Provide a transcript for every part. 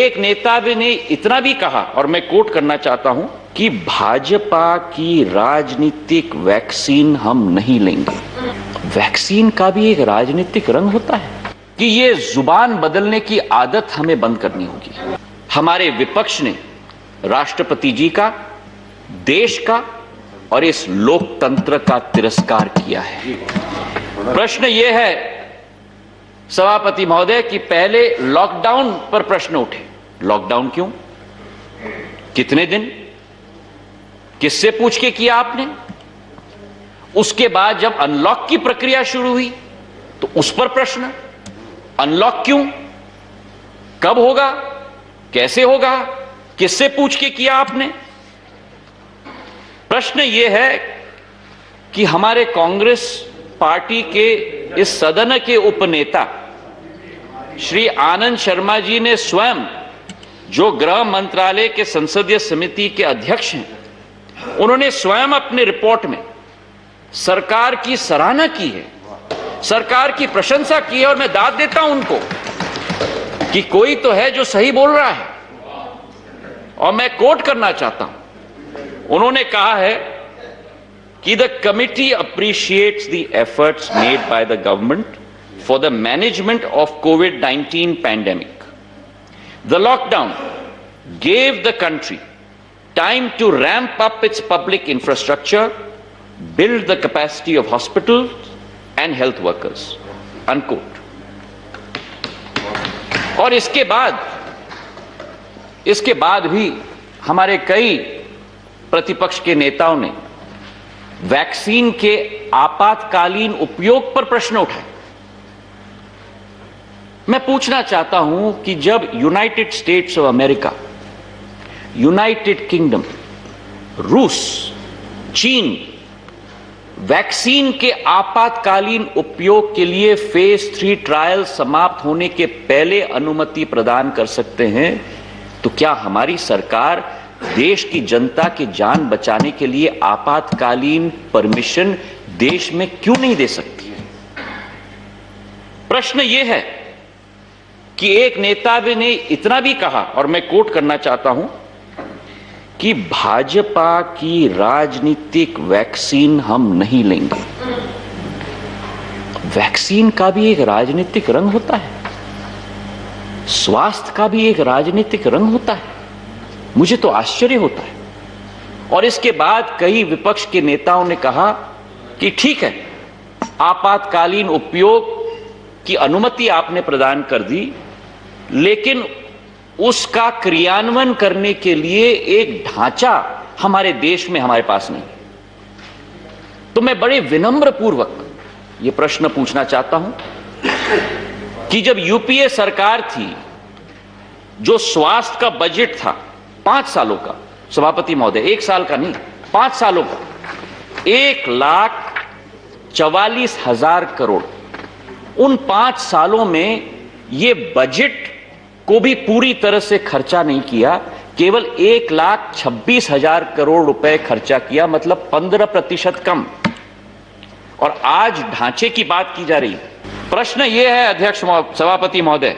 एक नेता ने इतना भी कहा, और मैं कोट करना चाहता हूं, कि भाजपा की राजनीतिक वैक्सीन हम नहीं लेंगे। वैक्सीन का भी एक राजनीतिक रंग होता है कि ये जुबान बदलने की आदत हमें बंद करनी होगी। हमारे विपक्ष ने राष्ट्रपति जी का, देश का और इस लोकतंत्र का तिरस्कार किया है। प्रश्न यह है सभापति महोदय कि पहले लॉकडाउन पर प्रश्न उठे। लॉकडाउन क्यों, कितने दिन, किससे पूछ के किया आपने? उसके बाद जब अनलॉक की प्रक्रिया शुरू हुई तो उस पर प्रश्न, अनलॉक क्यों, कब होगा, कैसे होगा, किससे पूछ के किया आपने? प्रश्न यह है कि हमारे कांग्रेस पार्टी के इस सदन के उपनेता श्री आनंद शर्मा जी ने स्वयं, जो गृह मंत्रालय के संसदीय समिति के अध्यक्ष हैं, उन्होंने स्वयं अपने रिपोर्ट में सरकार की सराहना की है, सरकार की प्रशंसा की है। और मैं दाद देता हूं उनको कि कोई तो है जो सही बोल रहा है। और मैं कोट करना चाहता हूं, उन्होंने कहा है कि the committee appreciates the efforts made by the government for the management of COVID-19 pandemic. The lockdown gave the country time to ramp up its public infrastructure, build the capacity of hospitals and health workers. Unquote. और इसके बाद भी हमारे कई प्रतिपक्ष के नेताओं ने वैक्सीन के आपातकालीन उपयोग पर प्रश्न उठाए। मैं पूछना चाहता हूं कि जब United states of America, United kingdom, रूस, चीन वैक्सीन के आपातकालीन उपयोग के लिए फेज 3 ट्रायल समाप्त होने के पहले अनुमति प्रदान कर सकते हैं, तो क्या हमारी सरकार देश की जनता की जान बचाने के लिए आपातकालीन परमिशन देश में क्यों नहीं दे सकती? प्रश्न यह है कि एक नेता ने इतना भी कहा, और मैं कोट करना चाहता हूं, कि भाजपा की राजनीतिक वैक्सीन हम नहीं लेंगे। वैक्सीन का भी एक राजनीतिक रंग होता है, स्वास्थ्य का भी एक राजनीतिक रंग होता है। मुझे तो आश्चर्य होता है। और इसके बाद कई विपक्ष के नेताओं ने कहा कि ठीक है, आपातकालीन उपयोग की अनुमति आपने प्रदान कर दी, लेकिन उसका क्रियान्वयन करने के लिए एक ढांचा हमारे देश में हमारे पास नहीं। तो मैं बड़े विनम्र पूर्वक यह प्रश्न पूछना चाहता हूं कि जब यूपीए सरकार थी, जो स्वास्थ्य का बजट था 5 सालों का, सभापति महोदय 1 साल का नहीं, 5 सालों का 1,44,000 करोड़, उन 5 सालों में ये बजट को भी पूरी तरह से खर्चा नहीं किया, केवल 1,26,000 करोड़ रुपए खर्चा किया, मतलब 15% कम। और आज ढांचे की बात की जा रही है। प्रश्न यह है अध्यक्ष सभापति महोदय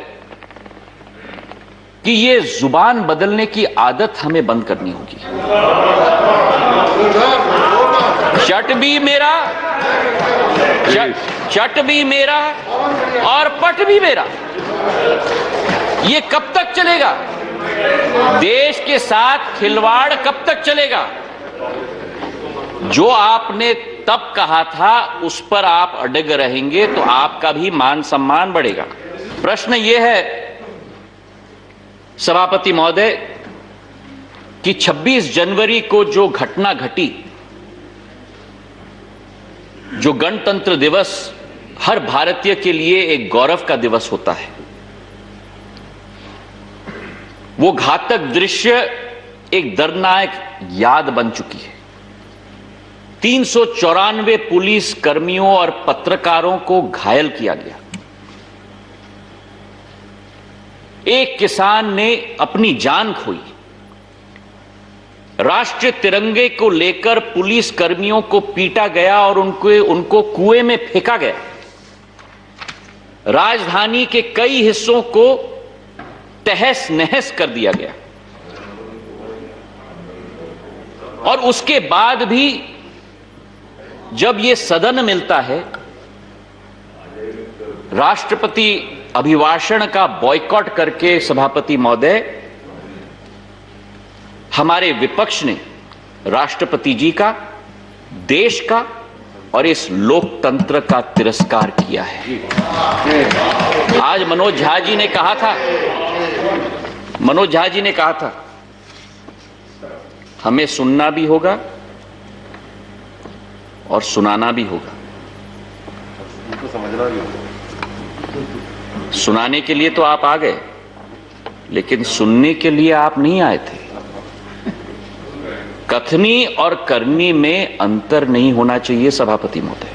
कि ये जुबान बदलने की आदत हमें बंद करनी होगी। चट भी मेरा और पट भी मेरा, ये कब तक चलेगा? देश के साथ खिलवाड़ कब तक चलेगा? जो आपने तब कहा था उस पर आप अड़ग रहेंगे तो आपका भी मान सम्मान बढ़ेगा। प्रश्न यह है सभापति महोदय कि 26 जनवरी को जो घटना घटी, जो गणतंत्र दिवस हर भारतीय के लिए एक गौरव का दिवस होता है, वो घातक दृश्य एक दर्दनाक याद बन चुकी है। 394 पुलिस कर्मियों और पत्रकारों को घायल किया गया। एक किसान ने अपनी जान खोई। राष्ट्रीय तिरंगे को लेकर पुलिस कर्मियों को पीटा गया और उनको कुएं में फेंका गया। राजधानी के कई हिस्सों को तहस नहस कर दिया गया। और उसके बाद भी जब यह सदन मिलता है, राष्ट्रपति अभिभाषण का बॉयकॉट करके सभापति महोदय, हमारे विपक्ष ने राष्ट्रपति जी का, देश का और इस लोकतंत्र का तिरस्कार किया है। आज मनोज झा जी ने कहा था हमें सुनना भी होगा और सुनाना भी होगा। समझना भी होगा। सुनाने के लिए तो आप आ गए, लेकिन सुनने के लिए आप नहीं आए थे। कथनी और करनी में अंतर नहीं होना चाहिए सभापति महोदय।